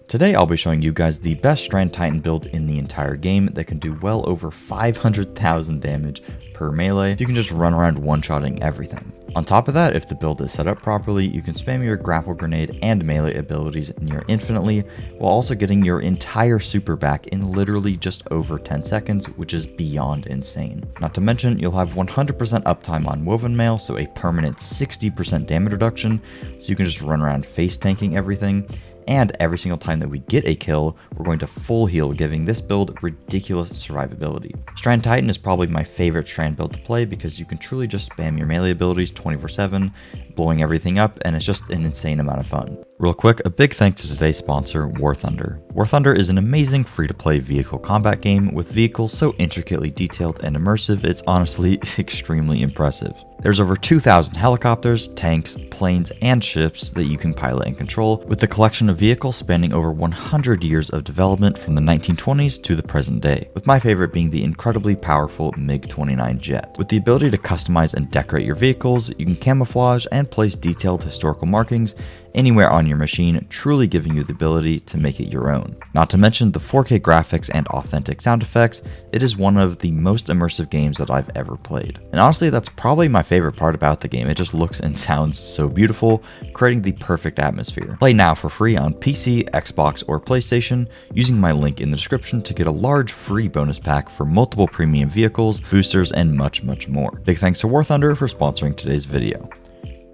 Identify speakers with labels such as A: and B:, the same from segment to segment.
A: Today I'll be showing you guys the best Strand Titan build in the entire game that can do well over 500,000 damage per melee, so you can just run around one-shotting everything. On top of that, if the build is set up properly, you can spam your grapple grenade and melee abilities near infinitely, while also getting your entire super back in literally just over 10 seconds, which is beyond insane. Not to mention, you'll have 100% uptime on Woven Mail, so a permanent 60% damage reduction, so you can just run around face tanking everything. And every single time that we get a kill, we're going to full heal, giving this build ridiculous survivability. Strand Titan is probably my favorite Strand build to play because you can truly just spam your melee abilities 24/7, blowing everything up, and it's just an insane amount of fun. Real quick, a big thanks to today's sponsor, War Thunder. War Thunder is an amazing free-to-play vehicle combat game with vehicles so intricately detailed and immersive, it's honestly extremely impressive. There's over 2,000 helicopters, tanks, planes, and ships that you can pilot and control, with a collection of vehicles spanning over 100 years of development from the 1920s to the present day, with my favorite being the incredibly powerful MiG-29 jet. With the ability to customize and decorate your vehicles, you can camouflage and place detailed historical markings anywhere on your machine, truly giving you the ability to make it your own. Not to mention the 4K graphics and authentic sound effects, it is one of the most immersive games that I've ever played. And honestly, that's probably my favorite part about the game. It just looks and sounds so beautiful, creating the perfect atmosphere. Play now for free on PC, Xbox, or PlayStation using my link in the description to get a large free bonus pack for multiple premium vehicles, boosters, and much more. Big thanks to War Thunder for sponsoring today's video.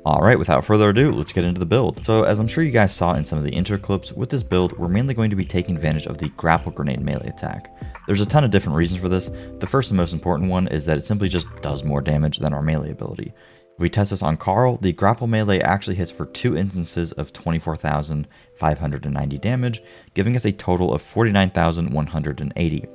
A: Alright, without further ado, let's get into the build. So as I'm sure you guys saw in some of the intro clips, with this build, we're mainly going to be taking advantage of the grapple grenade melee attack. There's a ton of different reasons for this. The first and most important one is that it simply just does more damage than our melee ability. If we test this on Carl, the grapple melee actually hits for 2 instances of 24,590 damage, giving us a total of 49,180.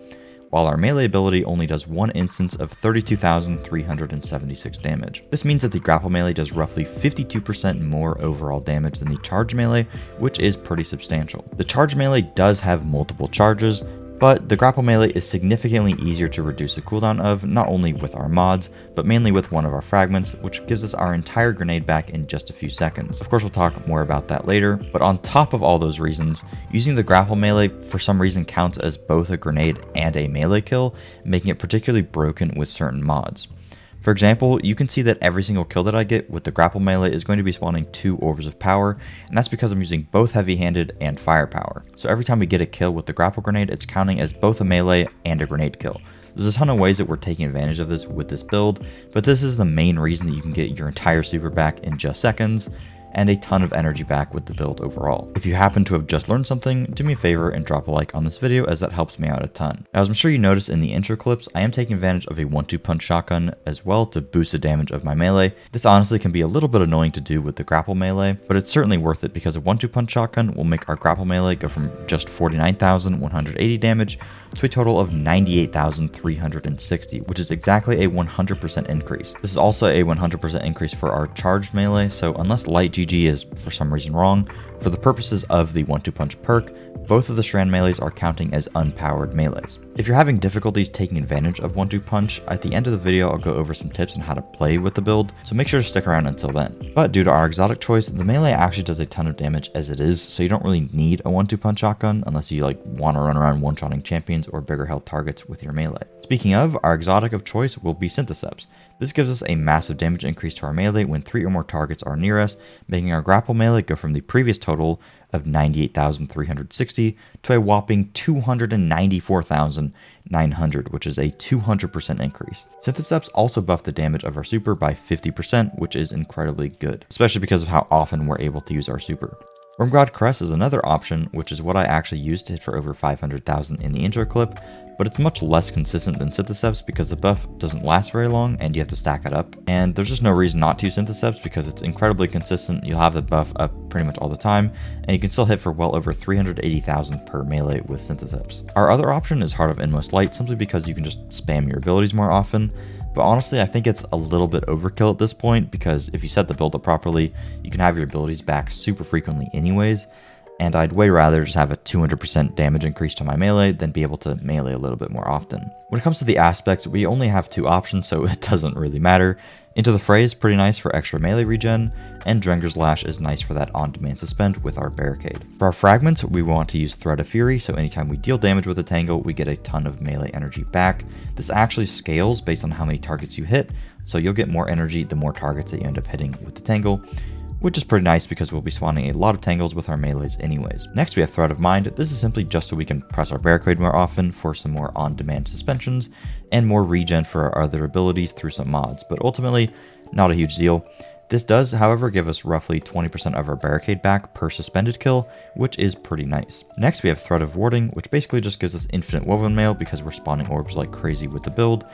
A: While our melee ability only does 1 instance of 32,376 damage. This means that the grapple melee does roughly 52% more overall damage than the charge melee, which is pretty substantial. The charge melee does have multiple charges, but the grapple melee is significantly easier to reduce the cooldown of, not only with our mods, but mainly with one of our fragments, which gives us our entire grenade back in just a few seconds. Of course, we'll talk more about that later, but on top of all those reasons, using the grapple melee for some reason counts as both a grenade and a melee kill, making it particularly broken with certain mods. For example, you can see that every single kill that I get with the grapple melee is going to be spawning 2 orbs of power, and that's because I'm using both heavy-handed and firepower. So every time we get a kill with the grapple grenade, it's counting as both a melee and a grenade kill. There's a ton of ways that we're taking advantage of this with this build, but this is the main reason that you can get your entire super back in just seconds, and a ton of energy back with the build overall. If you happen to have just learned something, do me a favor and drop a like on this video, as that helps me out a ton. Now, as I'm sure you noticed in the intro clips, I am taking advantage of a 1-2 punch shotgun as well to boost the damage of my melee. This honestly can be a little bit annoying to do with the grapple melee, but it's certainly worth it because a 1-2 punch shotgun will make our grapple melee go from just 49,180 damage to a total of 98,360, which is exactly a 100% increase. This is also a 100% increase for our charged melee, so unless light GG is for some reason wrong, for the purposes of the 1-2 punch perk, both of the Strand melees are counting as unpowered melees. If you're having difficulties taking advantage of 1-2 punch, at the end of the video I'll go over some tips on how to play with the build, so make sure to stick around until then. But due to our exotic choice, the melee actually does a ton of damage as it is, so you don't really need a 1-2 punch shotgun unless you want to run around one-shotting champions or bigger held targets with your melee. Speaking of, our exotic of choice will be Syntheseps. This gives us a massive damage increase to our melee when 3 or more targets are near us, making our grapple melee go from the previous total of 98,360 to a whopping 294,900, which is a 200% increase. Syntheseps also buffed the damage of our super by 50%, which is incredibly good, especially because of how often we're able to use our super. Wormgod Crest is another option, which is what I actually used to hit for over 500,000 in the intro clip, but it's much less consistent than Syntheseps because the buff doesn't last very long and you have to stack it up. And there's just no reason not to use Syntheseps because it's incredibly consistent. You'll have the buff up pretty much all the time, and you can still hit for well over 380,000 per melee with Syntheseps. Our other option is Heart of Inmost Light, simply because you can just spam your abilities more often. But honestly, I think it's a little bit overkill at this point, because if you set the build up properly, you can have your abilities back super frequently anyways, and I'd way rather just have a 200% damage increase to my melee than be able to melee a little bit more often. When it comes to the aspects, we only have 2 options, so it doesn't really matter. Into the Fray is pretty nice for extra melee regen, and Drenger's Lash is nice for that on-demand suspend with our barricade. For our fragments, we want to use Thread of Fury, so anytime we deal damage with a tangle, we get a ton of melee energy back. This actually scales based on how many targets you hit, so you'll get more energy the more targets that you end up hitting with the tangle, which is pretty nice because we'll be spawning a lot of tangles with our melees anyways. Next we have Thread of Mind. This is simply just so we can press our barricade more often for some more on-demand suspensions and more regen for our other abilities through some mods, but ultimately not a huge deal. This does, however, give us roughly 20% of our barricade back per suspended kill, which is pretty nice. Next we have Thread of Warding, which basically just gives us infinite woven mail because we're spawning orbs like crazy with the build,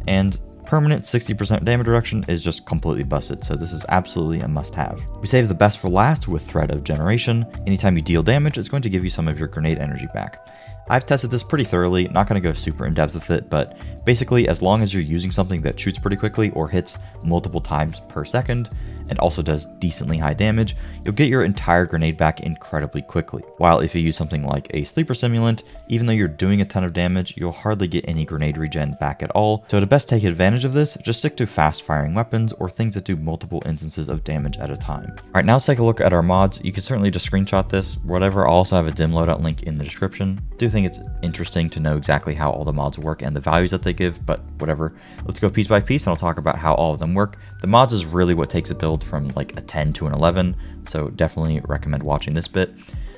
A: and permanent 60% damage reduction is just completely busted, so this is absolutely a must-have. We save the best for last with Thread of Generation. Anytime you deal damage, it's going to give you some of your grenade energy back. I've tested this pretty thoroughly, not going to go super in-depth with it, but basically as long as you're using something that shoots pretty quickly or hits multiple times per second, and also does decently high damage, you'll get your entire grenade back incredibly quickly. While if you use something like a sleeper simulant, even though you're doing a ton of damage, you'll hardly get any grenade regen back at all. So to best take advantage of this, just stick to fast firing weapons or things that do multiple instances of damage at a time. Alright, now let's take a look at our mods. You can certainly just screenshot this, whatever. I'll also have a dim loadout link in the description. I do think it's interesting to know exactly how all the mods work and the values that they give, but whatever. Let's go piece by piece and I'll talk about how all of them work. The mods is really what takes a build from like a 10 to an 11, so definitely recommend watching this bit.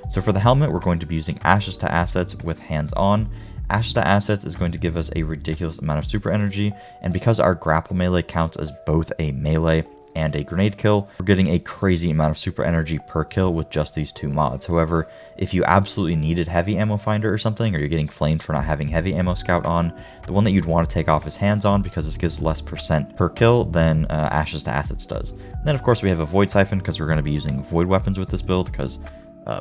A: So for the helmet, we're going to be using Ashes to Assets with Hands On. Ashes to Assets is going to give us a ridiculous amount of super energy, and because our grapple melee counts as both a melee and a grenade kill, we're getting a crazy amount of super energy per kill with just these two mods. However, if you absolutely needed heavy ammo finder or something, or you're getting flamed for not having heavy ammo scout on, the one that you'd want to take off is Hands On because this gives less percent per kill than Ashes to Assets does. And then of course we have a Void Siphon because we're going to be using Void weapons with this build because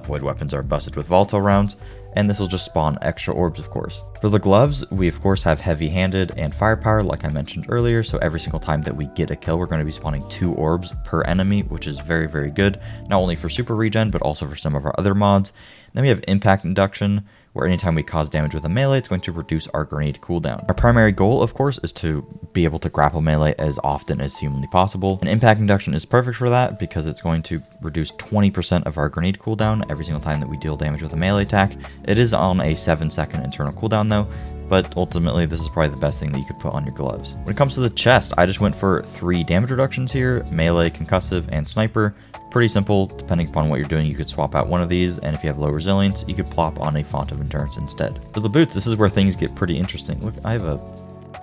A: Void weapons are busted with volatile rounds, and this will just spawn extra orbs, of course. For the gloves, we of course have heavy-handed and firepower like I mentioned earlier, so every single time that we get a kill, we're going to be spawning 2 orbs per enemy, which is very, very good, not only for super regen, but also for some of our other mods. Then we have impact induction, where anytime we cause damage with a melee, it's going to reduce our grenade cooldown. Our primary goal, of course, is to be able to grapple melee as often as humanly possible. And impact induction is perfect for that because it's going to reduce 20% of our grenade cooldown every single time that we deal damage with a melee attack. It is on a 7-second internal cooldown though, but ultimately this is probably the best thing that you could put on your gloves. When it comes to the chest, I just went for 3 damage reductions here: melee, concussive, and sniper. Pretty simple. Depending upon what you're doing, you could swap out one of these, and if you have low resilience, you could plop on a Font of Endurance instead. For the boots, this is where things get pretty interesting. Look,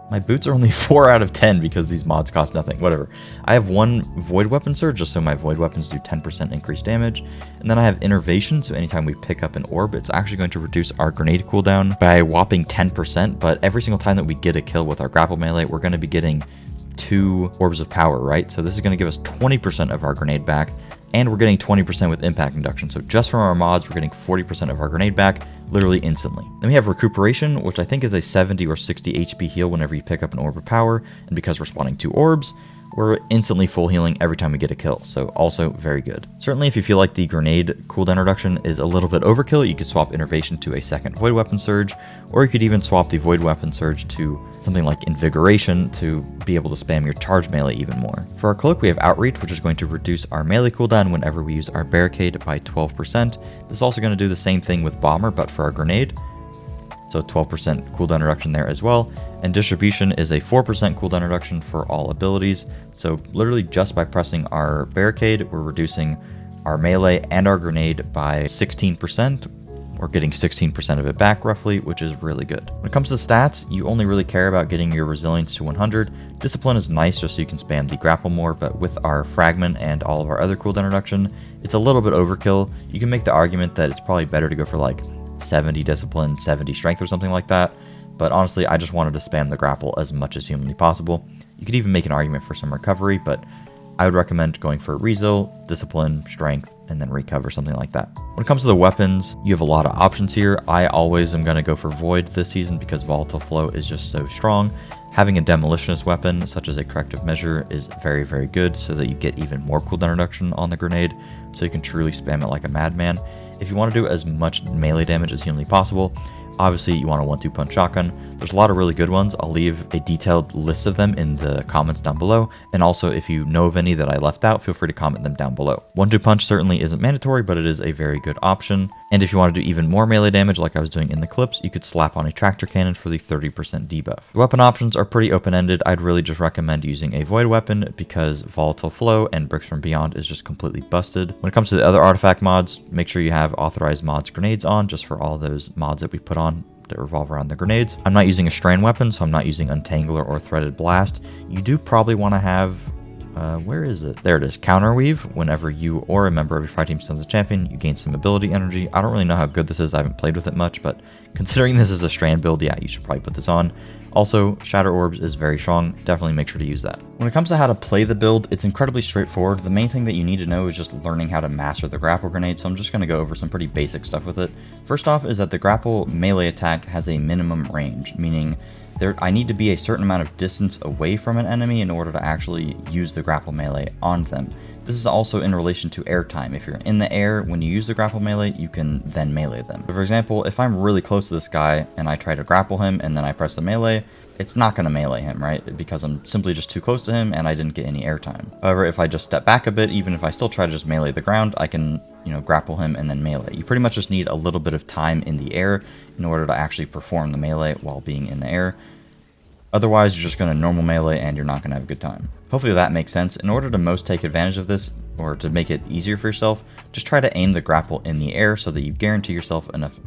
A: my boots are only 4 out of 10 because these mods cost nothing. Whatever. I have 1 Void Weapon Surge just so my Void Weapons do 10% increased damage. And then I have Innervation, so anytime we pick up an orb, it's actually going to reduce our grenade cooldown by a whopping 10%. But every single time that we get a kill with our grapple melee, we're going to be getting 2 orbs of power, right? So this is going to give us 20% of our grenade back, and we're getting 20% with impact induction. So just from our mods, we're getting 40% of our grenade back literally instantly. Then we have recuperation, which I think is a 70 or 60 HP heal whenever you pick up an orb of power, and because we're spawning 2 orbs, we're instantly full healing every time we get a kill, so also very good. Certainly if you feel like the grenade cooldown reduction is a little bit overkill, you could swap Innervation to a second Void Weapon Surge, or you could even swap the Void Weapon Surge to something like Invigoration to be able to spam your charge melee even more. For our cloak, we have Outreach, which is going to reduce our melee cooldown whenever we use our barricade by 12%. This is also going to do the same thing with Bomber, but for our grenade. So 12% cooldown reduction there as well. And Distribution is a 4% cooldown reduction for all abilities. So literally just by pressing our barricade, we're reducing our melee and our grenade by 16%. We're getting 16% of it back roughly, which is really good. When it comes to stats, you only really care about getting your resilience to 100. Discipline is nice just so you can spam the grapple more, but with our fragment and all of our other cooldown reduction, it's a little bit overkill. You can make the argument that it's probably better to go for like 70 discipline, 70 strength or something like that, but honestly I just wanted to spam the grapple as much as humanly possible. You could even make an argument for some recovery, but I would recommend going for resil, discipline, strength, and then recover, something like that. When it comes to the weapons, you have a lot of options here. I always am going to go for Void this season because Volatile Flow is just so strong. Having a demolitionist weapon such as a corrective measure is very, very good so that you get even more cooldown reduction on the grenade, so you can truly spam it like a madman. If you want to do as much melee damage as humanly possible, obviously you want a 1-2 punch shotgun. There's a lot of really good ones. I'll leave a detailed list of them in the comments down below. And also, if you know of any that I left out, feel free to comment them down below. 1-2 punch certainly isn't mandatory, but it is a very good option. And if you want to do even more melee damage like I was doing in the clips, you could slap on a tractor cannon for the 30% debuff. The weapon options are pretty open-ended. I'd really just recommend using a void weapon because volatile flow and bricks from beyond is just completely busted. When it comes to the other artifact mods, make sure you have authorized mods grenades on, just for all those mods that we put on that revolve around the grenades. I'm not using a Strand weapon, so I'm not using Untangler or Threaded Blast. You do probably want to have where is it? There it is. Counter Weave. Whenever you or a member of your fight team stuns a champion, you gain some ability energy. I don't really know how good this is. I haven't played with it much, but considering this is a Strand build, yeah, you should probably put this on. Also, Shatter Orbs is very strong. Definitely make sure to use that. When it comes to how to play the build, it's incredibly straightforward. The main thing that you need to know is just learning how to master the grapple grenade, so I'm just going to go over some pretty basic stuff with it. First off is that the grapple melee attack has a minimum range, meaning I need to be a certain amount of distance away from an enemy in order to actually use the grapple melee on them. This is also in relation to air time. If you're in the air, when you use the grapple melee, you can then melee them. So for example, if I'm really close to this guy and I try to grapple him and then I press the melee, it's not going to melee him, right? Because I'm simply just too close to him and I didn't get any air time. However, if I just step back a bit, even if I still try to just melee the ground, I can, grapple him and then melee. You pretty much just need a little bit of time in the air in order to actually perform the melee while being in the air. Otherwise, you're just going to normal melee and you're not going to have a good time. Hopefully that makes sense. In order to most take advantage of this, or to make it easier for yourself, just try to aim the grapple in the air so that you guarantee yourself enough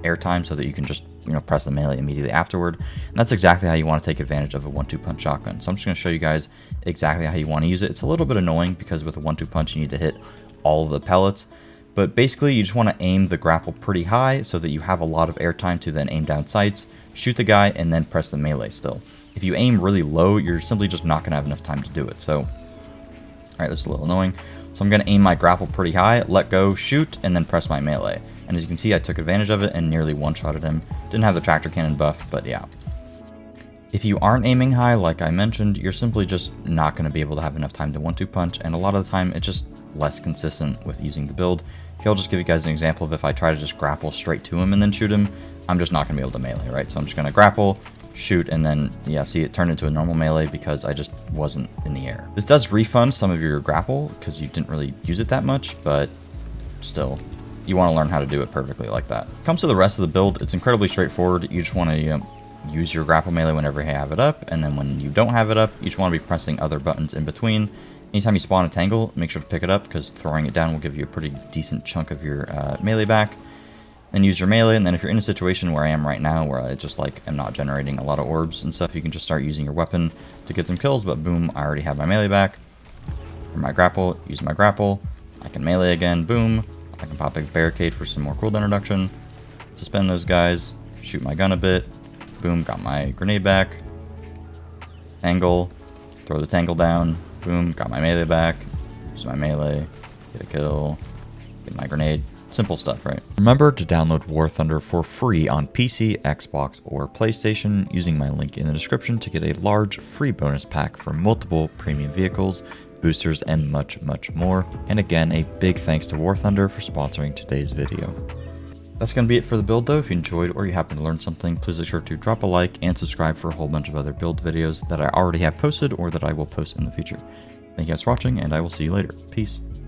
A: air time so that you can just press the melee immediately afterward. And that's exactly how you want to take advantage of a 1-2 punch shotgun. So I'm just going to show you guys exactly how you want to use it. It's a little bit annoying because with a 1-2 punch you need to hit all of the pellets. But basically you just want to aim the grapple pretty high so that you have a lot of air time to then aim down sights, shoot the guy, and then press the melee still. If you aim really low, you're simply just not going to have enough time to do it. So, alright, this is a little annoying. So I'm going to aim my grapple pretty high, let go, shoot, and then press my melee. And as you can see, I took advantage of it and nearly one-shotted him. Didn't have the tractor cannon buff, but yeah. If you aren't aiming high, like I mentioned, you're simply just not going to be able to have enough time to 1-2 punch, and a lot of the time it's just less consistent with using the build. Here I'll just give you guys an example of if I try to just grapple straight to him and then shoot him, I'm just not going to be able to melee, right? So I'm just going to grapple, shoot, and then, yeah, see, it turned into a normal melee because I just wasn't in the air. This does refund some of your grapple because you didn't really use it that much, but still, you want to learn how to do it perfectly like that. When it comes to the rest of the build, it's incredibly straightforward. You just want to, use your grapple melee whenever you have it up, and then when you don't have it up, you just want to be pressing other buttons in between. Anytime you spawn a tangle, make sure to pick it up because throwing it down will give you a pretty decent chunk of your melee back. Then use your melee, and then if you're in a situation where I am right now, where I just am not generating a lot of orbs and stuff, you can just start using your weapon to get some kills, but boom, I already have my melee back. For my grapple, use my grapple, I can melee again, boom, I can pop a barricade for some more cooldown reduction, suspend those guys, shoot my gun a bit, boom, got my grenade back, tangle, throw the tangle down, boom, got my melee back, use my melee, get a kill, get my grenade. Simple stuff, right? Remember to download War Thunder for free on PC, Xbox, or PlayStation using my link in the description to get a large free bonus pack for multiple premium vehicles, boosters, and much, much more. And again, a big thanks to War Thunder for sponsoring today's video. That's going to be it for the build though. If you enjoyed or you happen to learn something, please be sure to drop a like and subscribe for a whole bunch of other build videos that I already have posted or that I will post in the future. Thank you guys for watching, and I will see you later. Peace.